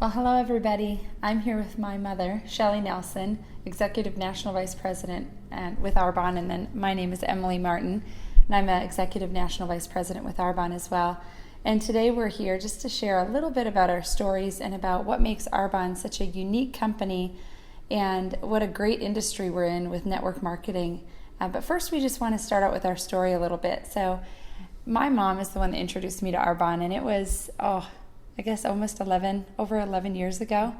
Well, hello everybody. I'm here with my mother, Shelly Nelson, Executive National Vice President with Arbonne, and then my name is Emily Martin, and I'm an Executive National Vice President with Arbonne as well. And today we're here just to share a little bit about our stories and about what makes Arbonne such a unique company and what a great industry we're in with network marketing. But first, we just want to start out with our story a little bit. So my mom is the one that introduced me to Arbonne, and it was, I guess almost over 11 years ago.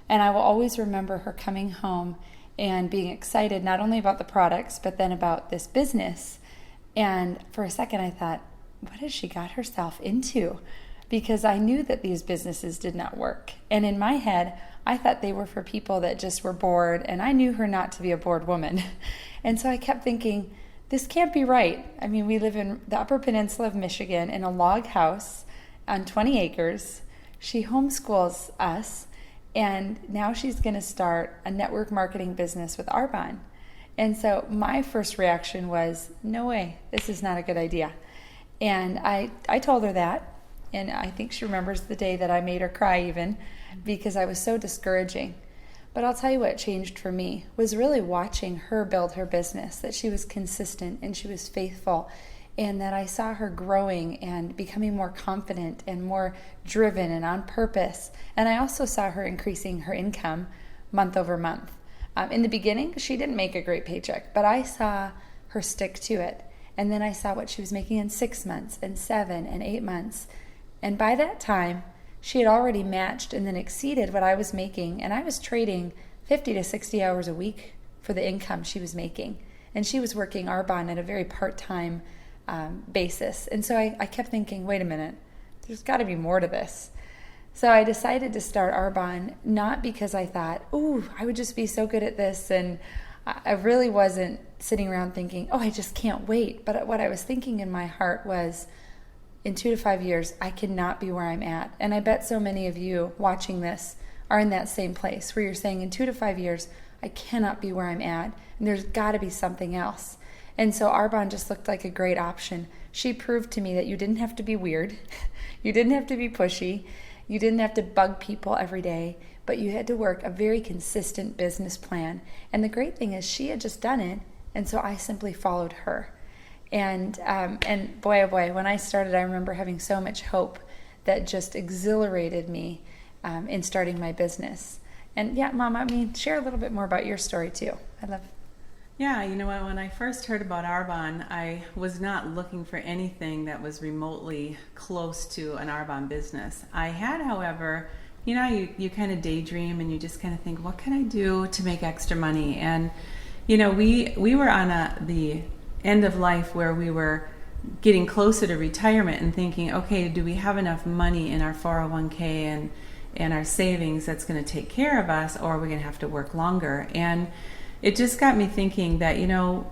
And I will always remember her coming home and being excited not only about the products, but then about this business. And for a second I thought, what has she got herself into? Because I knew that these businesses did not work. And in my head, I thought they were for people that just were bored, and I knew her not to be a bored woman. And so I kept thinking, this can't be right. I mean, we live in the Upper Peninsula of Michigan in a log house on 20 acres. She homeschools us, and now she's going to start a network marketing business with Arbonne. And so my first reaction was, no way, this is not a good idea. And I told her that, and I think she remembers the day that I made her cry even, because I was so discouraging. But I'll tell you what changed for me was really watching her build her business, that she was consistent and she was faithful, and that I saw her growing and becoming more confident and more driven and on purpose. And I also saw her increasing her income month over month. In the beginning, she didn't make a great paycheck, but I saw her stick to it. And then I saw what she was making in 6 months and 7 and 8 months. And by that time, she had already matched and then exceeded what I was making. And I was trading 50 to 60 hours a week for the income she was making. And she was working Arbonne at a very part-time basis. And so I kept thinking, wait a minute, there's got to be more to this. So I decided to start Arbonne, not because I thought, ooh, I would just be so good at this. And I really wasn't sitting around thinking, oh, I just can't wait. But what I was thinking in my heart was, in 2 to 5 years, I cannot be where I'm at. And I bet so many of you watching this are in that same place where you're saying, in 2 to 5 years, I cannot be where I'm at. And there's got to be something else. And so Arbonne just looked like a great option. She proved to me that you didn't have to be weird. You didn't have to be pushy. You didn't have to bug people every day. But you had to work a very consistent business plan. And the great thing is she had just done it. And so I simply followed her. And boy, oh boy, when I started, I remember having so much hope that just exhilarated me in starting my business. And yeah, Mom, I mean, share a little bit more about your story too. I'd love. Yeah, you know what, when I first heard about Arbonne, I was not looking for anything that was remotely close to an Arbonne business. I had, however, you kind of daydream and you just kind of think, what can I do to make extra money? And, we were on the end of life where we were getting closer to retirement and thinking, okay, do we have enough money in our 401k and our savings that's going to take care of us, or are we going to have to work longer? And it just got me thinking that,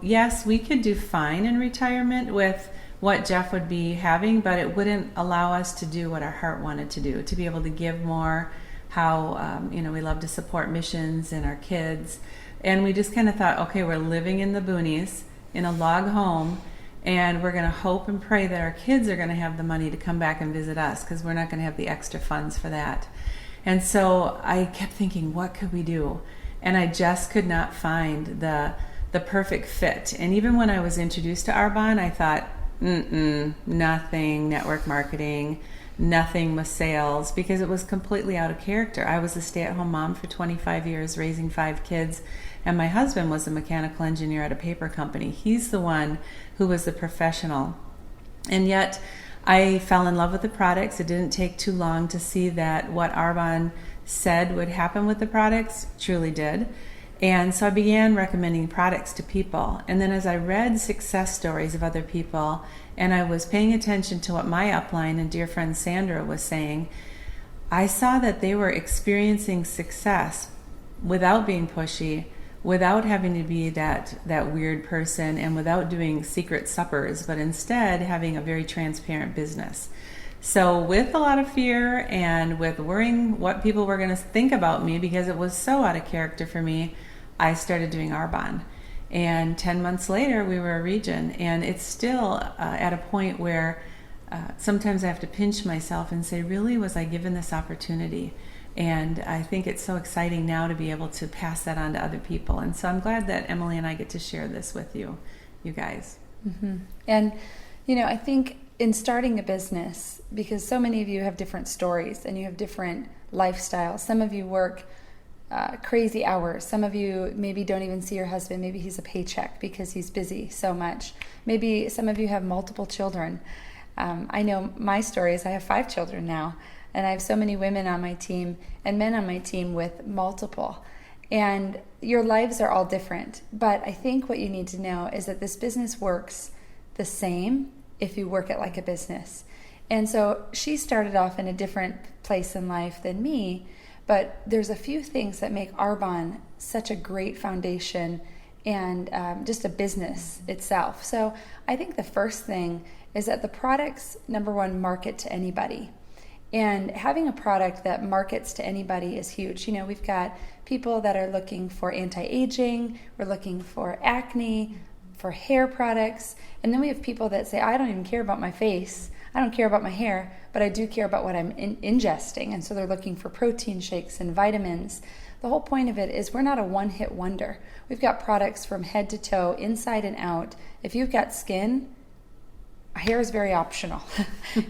yes, we could do fine in retirement with what Jeff would be having, but it wouldn't allow us to do what our heart wanted to do, to be able to give more, how, we love to support missions and our kids. And we just kind of thought, okay, we're living in the boonies in a log home, and we're going to hope and pray that our kids are going to have the money to come back and visit us, because we're not going to have the extra funds for that. And so I kept thinking, what could we do? And I just could not find the perfect fit. And even when I was introduced to Arbonne, I thought, nothing network marketing, nothing with sales, because it was completely out of character. I was a stay-at-home mom for 25 years, raising 5 kids, and my husband was a mechanical engineer at a paper company. He's the one who was the professional. And yet I fell in love with the products. It didn't take too long to see that what Arbonne said would happen with the products truly did. And so I began recommending products to people. And then as I read success stories of other people, and I was paying attention to what my upline and dear friend Sandra was saying, I saw that they were experiencing success without being pushy, without having to be that weird person, and without doing secret suppers, but instead having a very transparent business. So with a lot of fear and with worrying what people were going to think about me, because it was so out of character for me, I started doing Arbonne. And 10 months later, we were a region. And it's still at a point where sometimes I have to pinch myself and say, really, was I given this opportunity? And I think it's so exciting now to be able to pass that on to other people. And so I'm glad that Emily and I get to share this with you guys. Mm-hmm. And, I think in starting a business, because so many of you have different stories and you have different lifestyles. Some of you work crazy hours. Some of you maybe don't even see your husband. Maybe he's a paycheck because he's busy so much. Maybe some of you have multiple children. I know my story is I have 5 children now, and I have so many women on my team and men on my team with multiple. And your lives are all different. But I think what you need to know is that this business works the same if you work it like a business. And so she started off in a different place in life than me, but there's a few things that make Arbonne such a great foundation and just a business itself. So I think the first thing is that the products, number one, market to anybody. And having a product that markets to anybody is huge. We've got people that are looking for anti-aging, we're looking for acne, for hair products, and then we have people that say, I don't even care about my face, I don't care about my hair, but I do care about what I'm ingesting. And so they're looking for protein shakes and vitamins. The whole point of it is we're not a one-hit wonder. We've got products from head to toe, inside and out. If you've got skin, hair is very optional.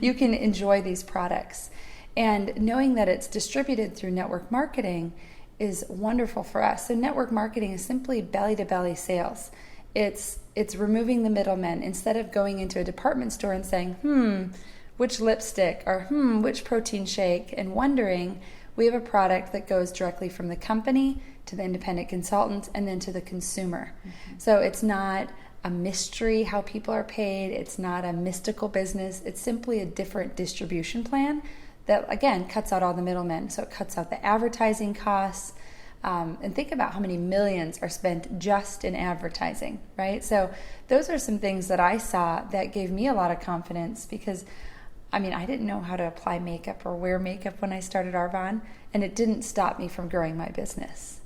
You can enjoy these products. And knowing that it's distributed through network marketing is wonderful for us. So network marketing is simply belly-to-belly sales. It's removing the middlemen. Instead of going into a department store and saying, which lipstick or which protein shake, and wondering, we have a product that goes directly from the company to the independent consultant and then to the consumer. Mm-hmm. So it's not a mystery how people are paid. It's not a mystical business. It's simply a different distribution plan that, again, cuts out all the middlemen. So it cuts out the advertising costs. And think about how many millions are spent just in advertising, right? So those are some things that I saw that gave me a lot of confidence because, I didn't know how to apply makeup or wear makeup when I started Arbonne, and it didn't stop me from growing my business.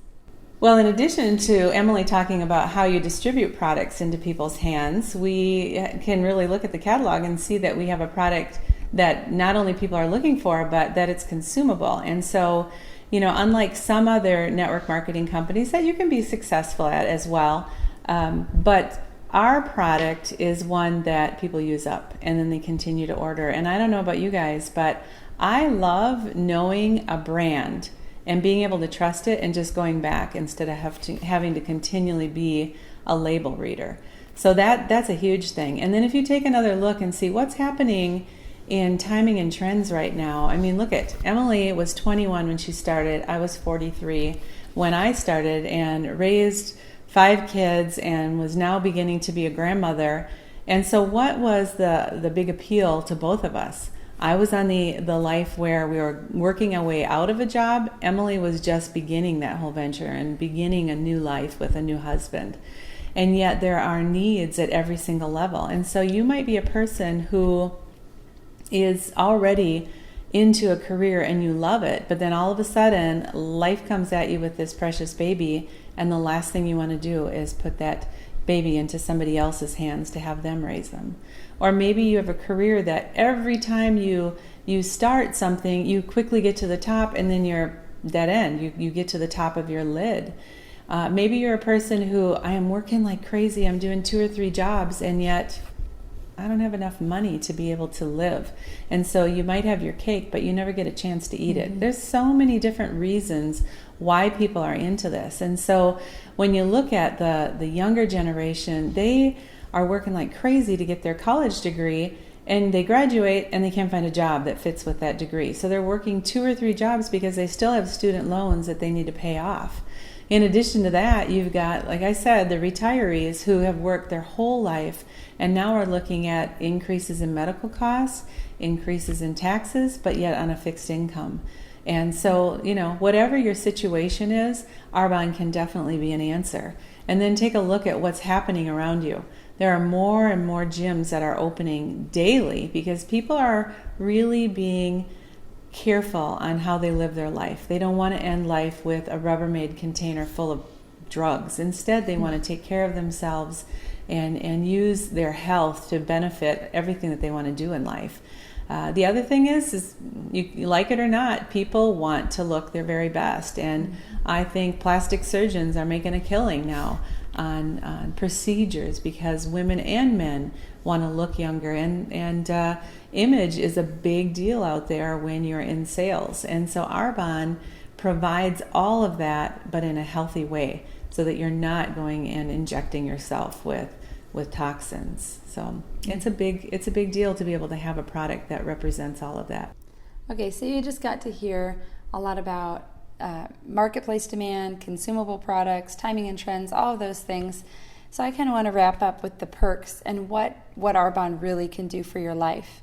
Well, in addition to Emily talking about how you distribute products into people's hands, we can really look at the catalog and see that we have a product that not only people are looking for, but that it's consumable. And so, unlike some other network marketing companies that you can be successful at as well, but our product is one that people use up and then they continue to order. And I don't know about you guys, but I love knowing a brand and being able to trust it and just going back instead of having to continually be a label reader. So that's a huge thing. And then if you take another look and see what's happening in timing and trends right now. Look at Emily was 21 when she started. I was 43 when I started and raised 5 kids and was now beginning to be a grandmother. And so what was the big appeal to both of us? I was on the life where we were working our way out of a job. Emily was just beginning that whole venture and beginning a new life with a new husband. And yet there are needs at every single level. And so you might be a person who is already into a career and you love it, but then all of a sudden life comes at you with this precious baby, and the last thing you want to do is put that baby into somebody else's hands to have them raise them. Or maybe you have a career that every time you start something, you quickly get to the top and then you're dead end. You get to the top of your lid. Maybe you're a person who, I am working like crazy, I'm doing 2 or 3 jobs, and yet I don't have enough money to be able to live. And so you might have your cake, but you never get a chance to eat it. There's so many different reasons why people are into this. And so when you look at the younger generation, they are working like crazy to get their college degree, and they graduate and they can't find a job that fits with that degree. So they're working 2 or 3 jobs because they still have student loans that they need to pay off. In addition to that, you've got, like I said, the retirees who have worked their whole life and now are looking at increases in medical costs, increases in taxes, but yet on a fixed income. And so, whatever your situation is, Arbonne can definitely be an answer. And then take a look at what's happening around you. There are more and more gyms that are opening daily because people are really being careful on how they live their life. They don't want to end life with a Rubbermaid container full of drugs. Instead, they want to take care of themselves and use their health to benefit everything that they want to do in life. The other thing is you like it or not, people want to look their very best. And I think plastic surgeons are making a killing now on procedures because women and men want to look younger. And image is a big deal out there when you're in sales. And so Arbonne provides all of that, but in a healthy way, so that you're not going and injecting yourself with toxins. So it's a big deal to be able to have a product that represents all of that. Okay, so you just got to hear a lot about marketplace demand, consumable products, timing and trends, all of those things. So I kind of want to wrap up with the perks and what Arbonne really can do for your life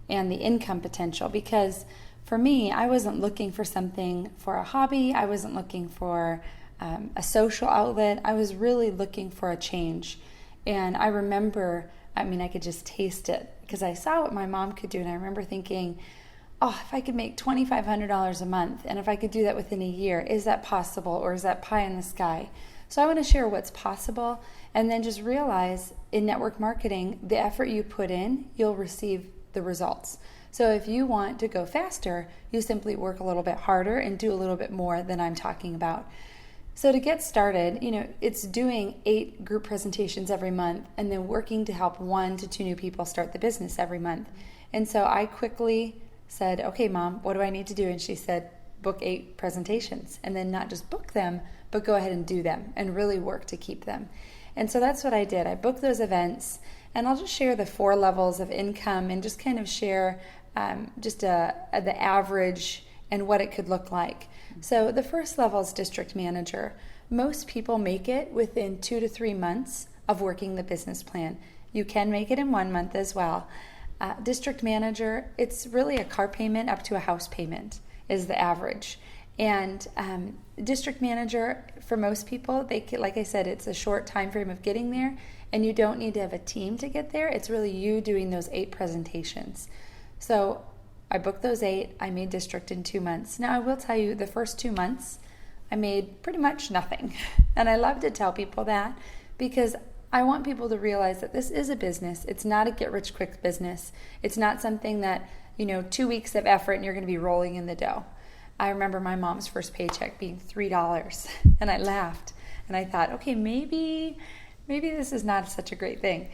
and the income potential. Because for me, I wasn't looking for something for a hobby. I wasn't looking for a social outlet. I was really looking for a change. And I remember, I could just taste it because I saw what my mom could do. And I remember thinking, oh, if I could make $2,500 a month, and if I could do that within a year, is that possible, or is that pie in the sky? So I want to share what's possible, and then just realize in network marketing, the effort you put in, you'll receive the results. So if you want to go faster, you simply work a little bit harder and do a little bit more than I'm talking about. So to get started, it's doing 8 group presentations every month and then working to help 1 to 2 new people start the business every month. And so I quickly said, okay, Mom, what do I need to do? And she said, book 8 presentations, and then not just book them, but go ahead and do them and really work to keep them. And so that's what I did. I booked those events, and I'll just share the 4 levels of income and just kind of share the average and what it could look like. So the first level is district manager. Most people make it within 2 to 3 months of working the business plan. You can make it in 1 month as well. District manager, it's really a car payment up to a house payment is the average. And district manager, for most people, like I said, it's a short time frame of getting there, and you don't need to have a team to get there. It's really you doing those 8 presentations. So I booked those 8. I made district in 2 months. Now I will tell you, the first 2 months, I made pretty much nothing. And I love to tell people that because I want people to realize that this is a business. It's not a get-rich-quick business. It's not something that, 2 weeks of effort and you're going to be rolling in the dough. I remember my mom's first paycheck being $3, and I laughed. And I thought, okay, maybe this is not such a great thing.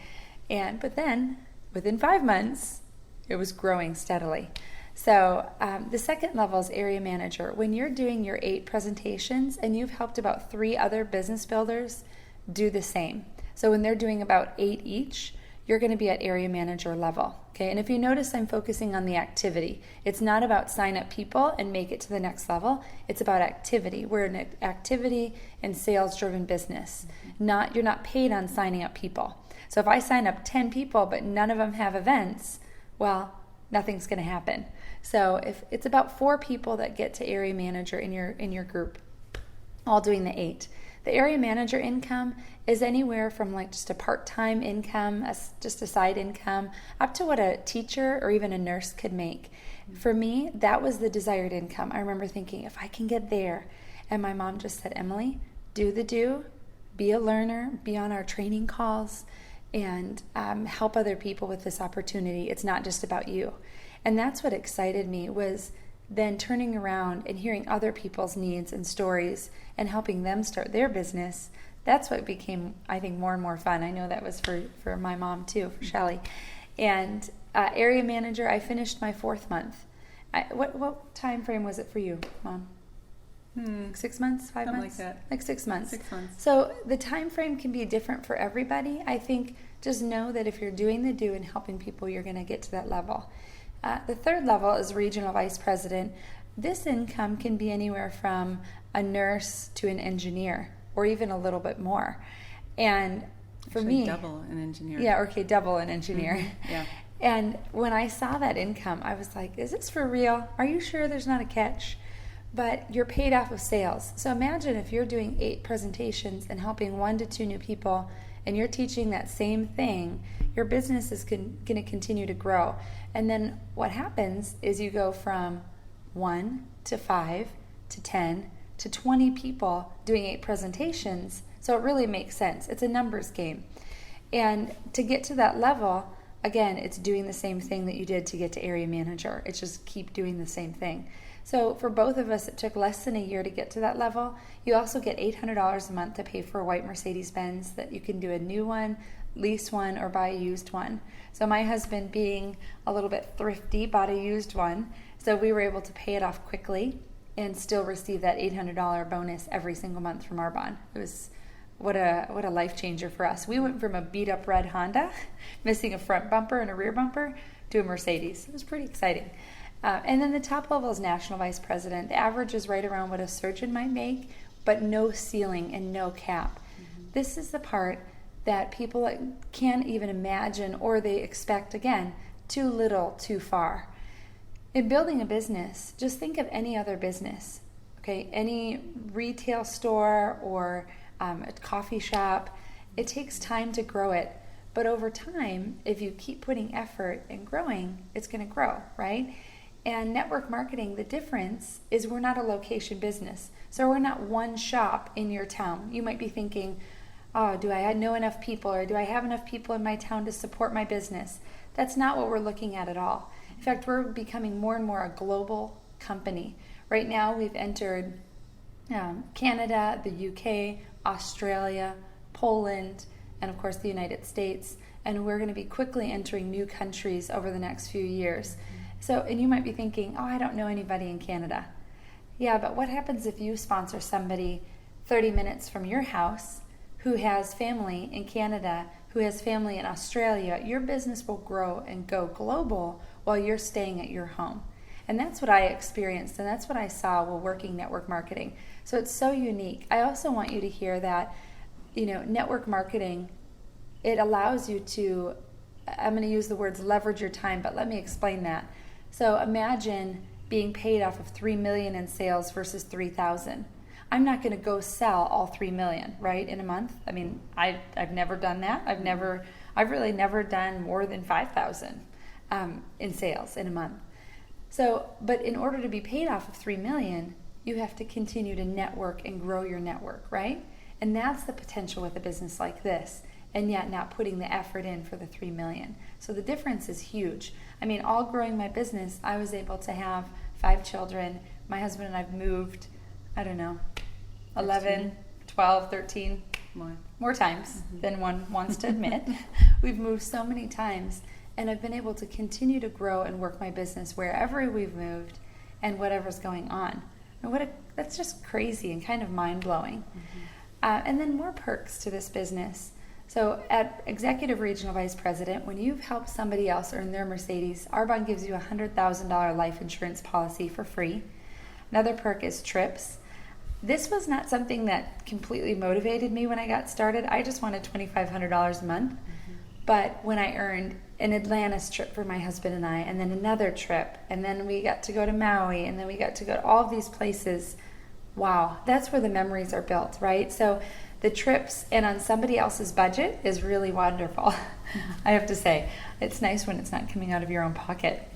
But then, within 5 months, it was growing steadily. So the second level is area manager. When you're doing your 8 presentations and you've helped about 3 other business builders do the same. So when they're doing about 8 each, you're going to be at area manager level. Okay, and if you notice, I'm focusing on the activity. It's not about sign up people and make it to the next level. It's about activity. We're an activity and sales-driven business. You're not paid on signing up people. So if I sign up 10 people but none of them have events, well, nothing's going to happen. So if it's about 4 people that get to area manager in your group, all doing the 8. The area manager income is anywhere from like just a part-time income, just a side income, up to what a teacher or even a nurse could make. For me, that was the desired income. I remember thinking, if I can get there. And my mom just said, Emily, do, be a learner, be on our training calls, and help other people with this opportunity. It's not just about you. And that's what excited me, was then turning around and hearing other people's needs and stories and helping them start their business. That's what became, I think, more and more fun. I know that was for my mom too, for Shelly. And area manager, I finished my 4th month. What time frame was it for you, Mom? 6 months, 5 Something months? like that. Like 6 months. 6 months. So the time frame can be different for everybody. I think just know that if you're doing the do and helping people, you're going to get to that level. The 3rd level is regional vice president. This income can be anywhere from a nurse to an engineer, or even a little bit more. And for Actually, me, double an engineer. Yeah, okay, double an engineer. Mm-hmm. Yeah. And when I saw that income, I was like, is this for real? Are you sure there's not a catch? But you're paid off of sales. So imagine if you're doing 8 presentations and helping 1 to 2 new people, and you're teaching that same thing, your business is going to continue to grow. And then what happens is you go from 1 to 5 to 10 to 20 people doing 8 presentations. So it really makes sense. It's a numbers game. And to get to that level, again, it's doing the same thing that you did to get to area manager. It's just keep doing the same thing. So for both of us, it took less than a year to get to that level. You also get $800 a month to pay for a white Mercedes-Benz that you can do a new one, lease one, or buy a used one. So my husband, being a little bit thrifty, bought a used one. So we were able to pay it off quickly and still receive that $800 bonus every single month from Arbonne. It was what a life changer for us. We went from a beat up red Honda, missing a front bumper and a rear bumper, to a Mercedes. It was pretty exciting. And then the top level is national vice president. The average is right around what a surgeon might make, but no ceiling and no cap. Mm-hmm. This is the part that people can't even imagine, or they expect, again, too little, too far. In building a business, just think of any other business, okay? Any retail store or a coffee shop. It takes time to grow it. But over time, if you keep putting effort and growing, it's going to grow, right? And network marketing, the difference is we're not a location business. So we're not one shop in your town. You might be thinking, oh, do I know enough people, or do I have enough people in my town to support my business? That's not what we're looking at all. In fact, we're becoming more and more a global company. Right now, we've entered Canada, the UK, Australia, Poland, and of course the United States. And we're going to be quickly entering new countries over the next few years. So, and you might be thinking, oh, I don't know anybody in Canada. Yeah, but what happens if you sponsor somebody 30 minutes from your house who has family in Canada, who has family in Australia? Your business will grow and go global while you're staying at your home. And that's what I experienced, and that's what I saw while working network marketing. So it's so unique. I also want you to hear that, network marketing, it allows you to, I'm going to use the words leverage your time, but let me explain that. So imagine being paid off of $3 million in sales versus $3,000. I'm not going to go sell all $3 million, right, in a month. I mean, I've never done that. I've really never done more than $5,000 in sales in a month. So, but in order to be paid off of $3 million, you have to continue to network and grow your network, right? And that's the potential with a business like this, and yet not putting the effort in for the $3 million. So the difference is huge. I mean, all growing my business, I was able to have 5 children. My husband and I've moved, 11, 12, 13, more times than one wants to admit. We've moved so many times, and I've been able to continue to grow and work my business wherever we've moved and whatever's going on. And that's just crazy and kind of mind-blowing. Mm-hmm. And then more perks to this business. So at Executive Regional Vice President, when you've helped somebody else earn their Mercedes, Arbonne gives you a $100,000 life insurance policy for free. Another perk is trips. This was not something that completely motivated me when I got started. I just wanted $2,500 a month. Mm-hmm. But when I earned an Atlantis trip for my husband and I, and then another trip, and then we got to go to Maui, and then we got to go to all of these places, wow, that's where the memories are built, right? So the trips and on somebody else's budget is really wonderful. I have to say, it's nice when it's not coming out of your own pocket.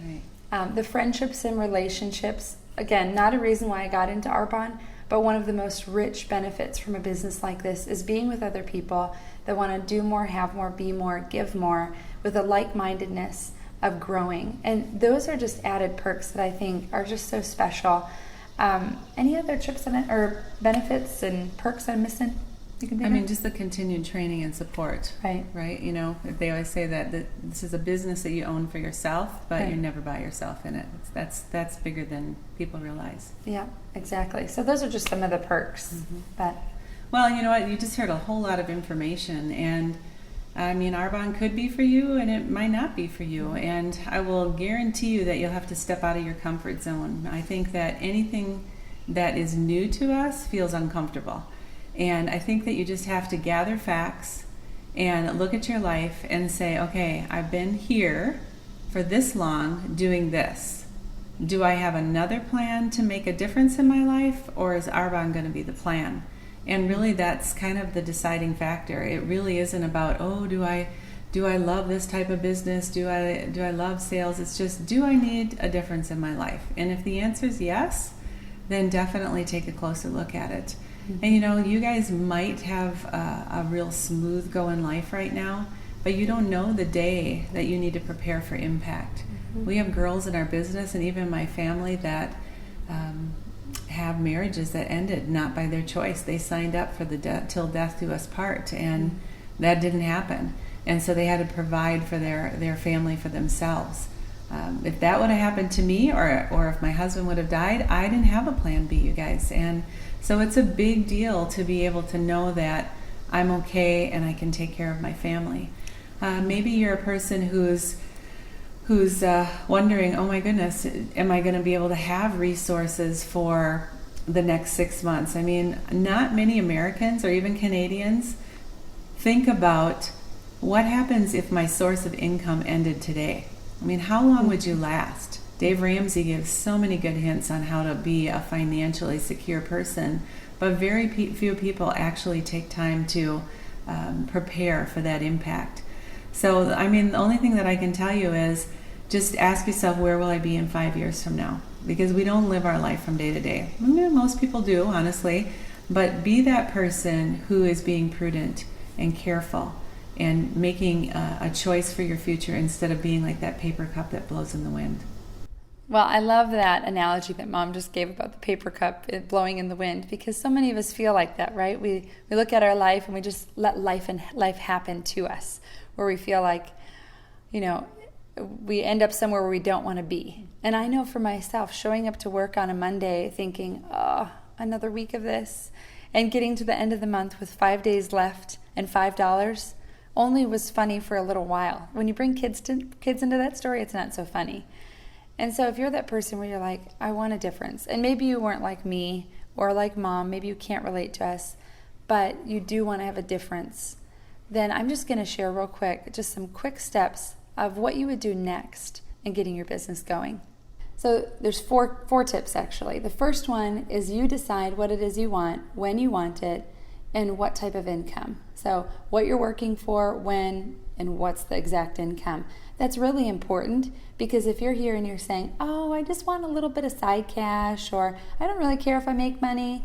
Right. The friendships and relationships, again, not a reason why I got into Arbonne, but one of the most rich benefits from a business like this is being with other people that want to do more, have more, be more, give more, with a like-mindedness of growing. And those are just added perks that I think are just so special. Any other tips or benefits and perks I'm missing? Just the continued training and support. Right. They always say that this is a business that you own for yourself, but you're never by yourself in it. That's bigger than people realize. Yeah, exactly. So those are just some of the perks. Mm-hmm. But well, you know what? You just heard a whole lot of information, and Arbonne could be for you, and it might not be for you. And I will guarantee you that you'll have to step out of your comfort zone. I think that anything that is new to us feels uncomfortable. And I think that you just have to gather facts and look at your life and say, okay, I've been here for this long doing this. Do I have another plan to make a difference in my life, or is Arbonne going to be the plan? And really that's kind of the deciding factor. It really isn't about, do I love this type of business? Do I love sales? It's just, do I need a difference in my life? And if the answer is yes, then definitely take a closer look at it. Mm-hmm. And you guys might have a real smooth going life right now, but you don't know the day that you need to prepare for impact. We have girls in our business and even my family that have marriages that ended not by their choice. They signed up for the till death do us part, and that didn't happen. And so they had to provide for their family, for themselves. If that would have happened to me, or if my husband would have died, I didn't have a plan B, you guys. And so it's a big deal to be able to know that I'm okay and I can take care of my family. Maybe you're a person who's wondering, oh my goodness, am I going to be able to have resources for the next 6 months? I mean, not many Americans or even Canadians think about what happens if my source of income ended today. I mean, how long would you last? Dave Ramsey gives so many good hints on how to be a financially secure person, but very few people actually take time to prepare for that impact. So, I mean, the only thing that I can tell you is just ask yourself, where will I be in 5 years from now? Because we don't live our life from day to day. I mean, most people do, honestly, but be that person who is being prudent and careful and making a choice for your future instead of being like that paper cup that blows in the wind. Well, I love that analogy that Mom just gave about the paper cup blowing in the wind, because so many of us feel like that, right? We look at our life and we just let life happen to us, where we feel like, we end up somewhere where we don't want to be. And I know for myself, showing up to work on a Monday thinking, oh, another week of this, and getting to the end of the month with 5 days left and $5 only was funny for a little while. When you bring kids into that story, it's not so funny. And so if you're that person where you're like, I want a difference, and maybe you weren't like me or like Mom, maybe you can't relate to us, but you do want to have a difference, then I'm just going to share real quick just some quick steps of what you would do next in getting your business going. So there's four tips actually. The first one is you decide what it is you want, when you want it, and what type of income. So what you're working for, when, and what's the exact income. That's really important, because if you're here and you're saying, oh, I just want a little bit of side cash, or I don't really care if I make money,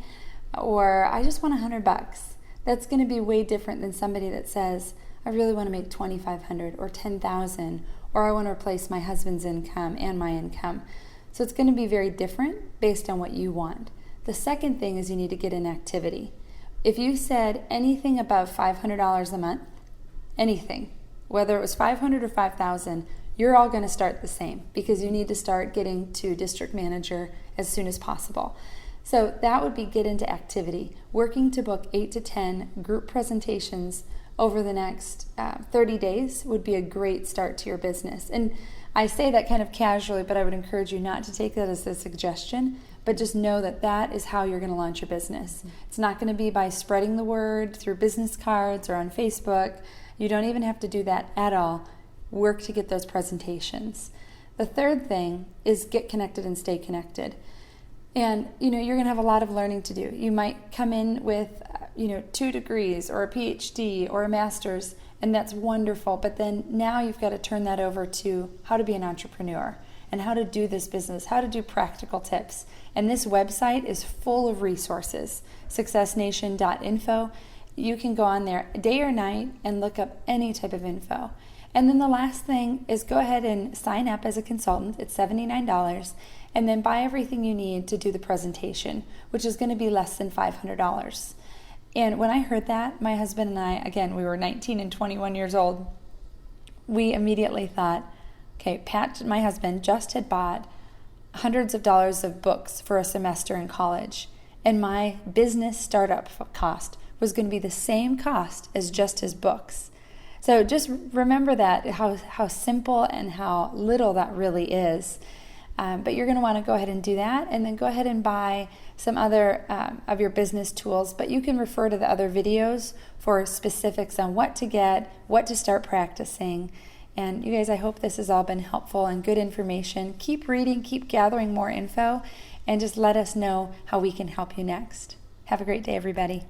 or I just want $100, that's going to be way different than somebody that says, I really want to make $2,500 or $10,000, or I want to replace my husband's income and my income. So it's going to be very different based on what you want. The second thing is you need to get an activity. If you said anything above $500 a month, anything, whether it was $500 or $5,000, you're all going to start the same, because you need to start getting to district manager as soon as possible. So that would be get into activity. Working to book 8 to 10 group presentations over the next 30 days would be a great start to your business. And I say that kind of casually, but I would encourage you not to take that as a suggestion, but just know that that is how you're going to launch your business. It's not going to be by spreading the word through business cards or on Facebook. You don't even have to do that at all. Work to get those presentations. The third thing is get connected and stay connected. And you're going to have a lot of learning to do. You might come in with 2 degrees or a PhD or a master's, and that's wonderful. But then now you've got to turn that over to how to be an entrepreneur and how to do this business, how to do practical tips. And this website is full of resources, successnation.info. You can go on there day or night and look up any type of info. And then the last thing is go ahead and sign up as a consultant. It's $79. And then buy everything you need to do the presentation, which is going to be less than $500. And when I heard that, my husband and I, again, we were 19 and 21 years old, we immediately thought, okay, Pat, my husband, just had bought hundreds of dollars of books for a semester in college, and my business startup cost was going to be the same cost as just his books. So just remember that, how simple and how little that really is. But you're going to want to go ahead and do that, and then go ahead and buy some other of your business tools. But you can refer to the other videos for specifics on what to get, what to start practicing. And you guys, I hope this has all been helpful and good information. Keep reading, keep gathering more info, and just let us know how we can help you next. Have a great day, everybody.